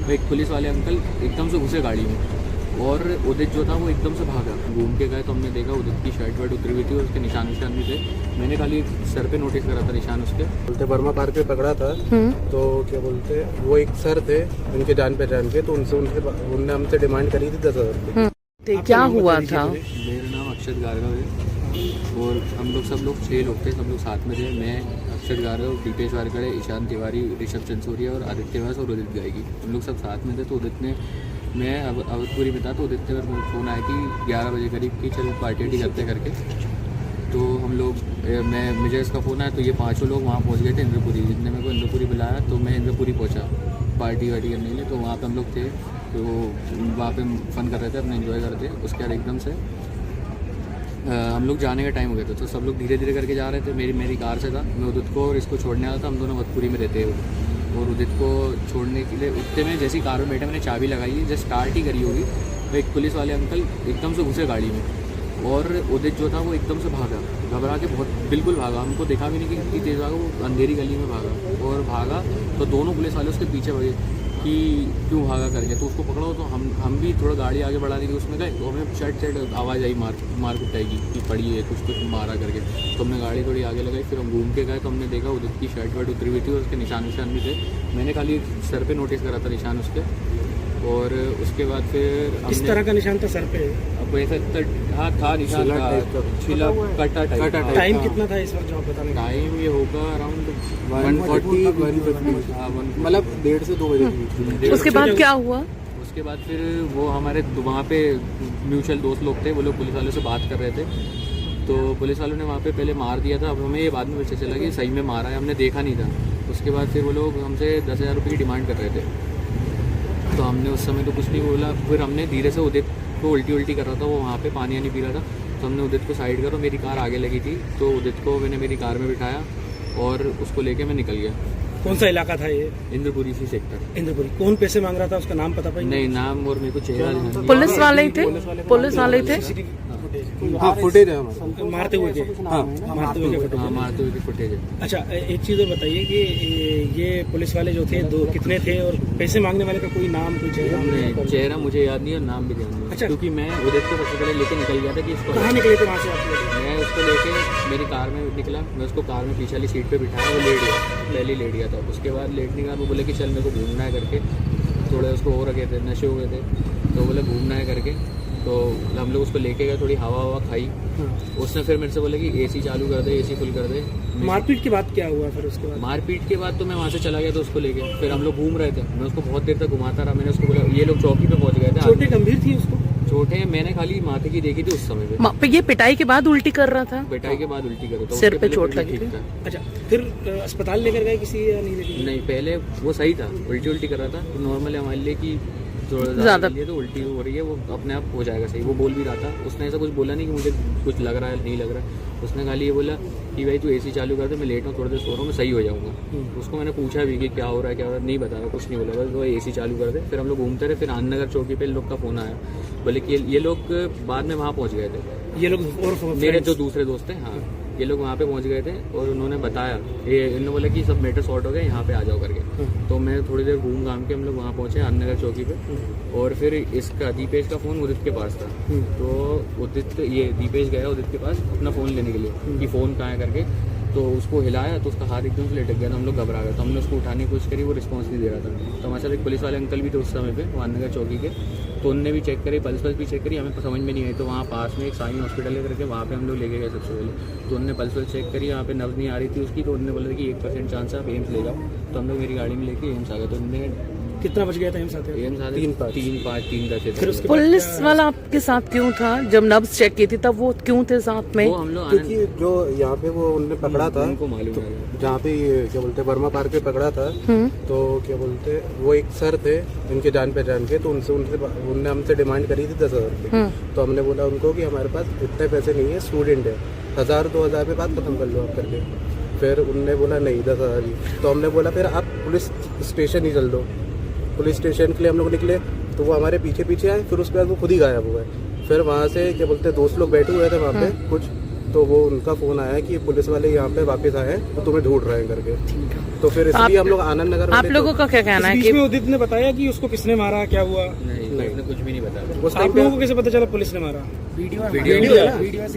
तो एक पुलिस वाले अंकल एकदम से घुसे गाड़ी में और उदित जो था वो एकदम से भागा। घूम के गए तो हमने देखा उदित की शर्ट वर्ट उतरी हुई थी और उसके निशान भी थे। मैंने खाली सर पे नोटिस करा था निशान उसके। बोलते वर्मा पार्क पे पकड़ा था तो क्या बोलते वो एक सर थे उनके जान पहचान के, तो उनने हमसे डिमांड करी थी 10,000 क्या हुआ था? मेरा नाम अक्षत गार्गव है और हम लोग सब लोग 6 लोग थे, सब लोग साथ में थे। मैं, अक्षत गार्गव, दीपेश वारकड़े, ईशान तिवारी, ऋषभ चंसोरिया और आदित्य व्यास और उदित गायगी, हम लोग सब साथ में थे। तो उदित ने, मैं अवधपुरी में था, तो उदित ने मेरे फ़ोन आया कि 11 बजे करीब की चलो पार्टी वार्टी करते करके। तो हम लोग, मुझे इसका फ़ोन आया तो ये 5 लोग वहाँ पहुँच गए थे इंद्रपुरी। जितने मेरे को इंद्रपुरी बुलाया तो मैं इंद्रपुरी पहुँचा पार्टी वार्टी करने के लिए। तो वहाँ पे हम लोग थे, तो वहाँ पे फन कर रहे थे, अपना एंजॉय कर रहे थे। उसके बाद एकदम से हम लोग जाने का टाइम हो गया था, तो सब लोग धीरे धीरे करके जा रहे थे। मेरी कार से था, मैं उदित को और इसको छोड़ने आया था। हम दोनों अवधपुरी में रहते हैं और उदित को छोड़ने के लिए उतने में जैसी कार में बैठे, मैंने चाबी लगाई, जस्ट स्टार्ट ही करी होगी तो एक पुलिस वाले अंकल एकदम से घुसे गाड़ी में और उदित जो था वो एकदम से भागा, घबरा के बहुत बिल्कुल भागा। हमको देखा भी नहीं कि कितनी तेज़ भागा, वो अंधेरी गली में भागा और भागा तो दोनों पुलिस वाले उसके पीछे भागे कि क्यों भागा करके। तो उसको पकड़ो तो हम भी थोड़ा गाड़ी आगे बढ़ा दी, उसमें गए तो हमें शर्ट आवाज़ आई मार कुटाएगी कि पड़ी है कुछ मारा करके। तो हमने गाड़ी थोड़ी आगे लगाई, फिर हम घूम के गए तो हमने देखा उदित की शर्ट वर्ट उतरी हुई थी और उसके निशान भी थे। मैंने खाली सर पे नोटिस करा था निशान उसके और उसके बाद फिर किस तरह का निशान था सर पे? अब वैसे हाँ था निशान, छिला कटा टाइप। टाइम कितना था इस वक्त जॉब बताने का? टाइम ये होगा अराउंड 140 मतलब 1:30 से 2 बजे। उसके बाद क्या हुआ? उसके बाद फिर वो हमारे वहाँ पे म्यूचुअल दोस्त लोग थे, वो लोग पुलिस वालों से बात कर रहे थे। तो पुलिस वालों ने वहाँ पे पहले मार दिया था, अब हमें ये बाद में पता चला कि सही में मारा है, हमने देखा नहीं था। उसके बाद फिर वो लोग हमसे 10,000 रुपये की डिमांड कर रहे थे। तो हमने उस समय तो कुछ नहीं बोला। फिर हमने धीरे से उदित को उल्टी कर रहा था, वो वहाँ पे पानी नहीं पी रहा था, तो हमने उदित को साइड करो, मेरी कार आगे लगी थी तो उदित को मैंने मेरी कार में बिठाया और उसको लेके मैं निकल गया। कौन सा इलाका था ये? Indrapuri C sector. इंद्रपुरी। कौन पैसे मांग रहा था, उसका नाम पता पाई? नहीं, नाम और मेरे को चेहरा नहीं। पुलिस वाले ही थे? पुलिस वाले थे? हाँ, फुटेज है हमारे। मारते हुए के? हाँ, मारते हुए के मारते हुए फुटेज है। अच्छा, एक चीज़ और बताइए कि ये पुलिस वाले जो थे दो कितने थे और पैसे मांगने वाले का कोई नाम कोई चेहरा? नहीं, चेहरा मुझे याद नहीं और नाम भी ध्यान नहीं। अच्छा, क्योंकि मैं उदित को सबसे पहले लेके निकल गया था कि इसको कहाँ निकले थे वहाँ से आप लोग? मैं उसको लेके मेरी कार में निकला, मैं उसको कार में पीछे वाली सीट पे बिठाया, वो लेट गया, पहले लेट गया था। उसके बाद लेटने के बाद वो बोले कि चल मेरे को घूमना है करके, थोड़े उसको हो रखे थे, नशे हो गए थे, तो बोले घूमना है करके। तो हम लोग उसको लेके गए, थोड़ी हवा खाई। उसने फिर मेरे से बोला कि एसी चालू कर दे, एसी फुल कर दे। मारपीट के बाद क्या हुआ फिर उसके बाद? मारपीट के बाद तो मैं वहाँ से चला गया था उसको लेके। फिर हम लोग घूम रहे थे, मैं उसको बहुत देर तक घुमाता रहा। मैंने उसको बोला, ये लोग चौकी पे पहुँच गए थे। चोटें गंभीर थी उसको? चोटें मैंने खाली माथे की देखी थी उस समय पे। ये पिटाई के बाद उल्टी कर रहा था? पिटाई के बाद उल्टी करो तो सिर पे चोट लगी थी। अच्छा, फिर अस्पताल लेकर गए किसी या नहीं लेकर? नहीं, पहले वो सही था, उल्टी कर रहा था। तो नॉर्मल है हमारे लिए कि ज़्यादा तो उल्टी हो रही है, वो अपने आप हो जाएगा सही। वो बोल भी रहा था, उसने ऐसा कुछ बोला नहीं कि मुझे कुछ लग रहा है नहीं लग रहा है। उसने खाली ये बोला कि भाई तू एसी चालू कर दे, मैं लेट हूँ, थोड़ी देर सो रहा हूँ, मैं सही हो जाऊँगा। उसको मैंने पूछा भी कि क्या हो रहा है, नहीं बता रहा, कुछ नहीं बोला, बस वो एसी चालू कर दे। फिर हम लोग घूमते रहे। फिर आनंदनगर चौकी पे लोग का फ़ोन आया, बोले कि ये लोग बाद में वहाँ पहुँच गए थे। ये लोग और मेरे जो दूसरे दोस्त हैं, हाँ, ये लोग वहाँ पे पहुँच गए थे और उन्होंने बताया, इन्होंने बोला कि सब मैटर सॉर्ट हो गए, यहाँ पे आ जाओ करके। तो मैं थोड़ी देर घूम घाम के हम लोग वहाँ पहुँचे आनंदनगर चौकी पे। और फिर इसका दीपेश का फ़ोन उदित के पास था, तो उदित ये दीपेश गया उदित के पास अपना फ़ोन लेने के लिए कि फ़ोन कहाँ है करके। तो उसको हिलाया तो उसका हाथ एकदम से लटक गया था। हम लोग घबरा गए, तो हमने उसको उठाने की कोशिश करी, वो रिस्पॉन्स नहीं दे रहा था। तो हमारे साथ एक पुलिस वाले अंकल भी थे उस समय पे, आनंदनगर चौकी के, तो उनने भी चेक करी, पल्स भी चेक करी, हमें समझ में नहीं आई। तो वहाँ पास में एक साइन हॉस्पिटल है करके, वहाँ पे हम लोग लेके गए सबसे पहले। तो उन्होंने पल्स चेक करी, यहाँ पे नब्ज नहीं आ रही थी उसकी, तो उन्होंने बोला कि 1% चांस है, आप एम्स ले जाओ। तो हम लोग मेरी गाड़ी में लेके एम्स आ गए। तो उन्होंने कितना बज गया था एम्स आते? 3-5 पुलिस वाला आपके साथ क्यों था जब नब्ज चेक की थी, तब वो क्यों थे साथ में? वो हम लोग क्योंकि जो यहाँ पे वो उनने पकड़ा था, उनको मालूम है जहाँ पे ये क्या बोलते वर्मा पार्क पे पकड़ा था, तो क्या बोलते वो एक सर थे इनके जान पहचान के, तो उनने हमसे डिमांड करी थी 10,000 रुपये। तो हमने बोला उनको कि हमारे पास इतने पैसे नहीं है, स्टूडेंट है, 1,000-2,000 पे बात खत्म कर लो आप करके। फिर उनने बोला नहीं 10,000 ही। तो हमने बोला फिर आप पुलिस स्टेशन ही चल दो। पुलिस स्टेशन के लिए हम लोग निकले तो वो हमारे पीछे आए, फिर उसके बाद वो खुद ही गायब हुआ है। फिर वहाँ से क्या बोलते दोस्त लोग बैठे हुए थे वहाँ पे कुछ, तो वो उनका फ़ोन आया कि पुलिस वाले यहाँ पे वापस आए हैं तो तुम्हें ढूंढ रहे हैं करके। तो फिर इसलिए हम लोग आनंद नगर आप लोगों का क्या कहना है बीच कि में उदित ने बताया कि उसको किसने मारा, क्या हुआ? नहीं उसने कुछ भी नहीं बताया। उस आप टाइम लोगों पे को कैसे पता चला पुलिस ने मारा? वीडियो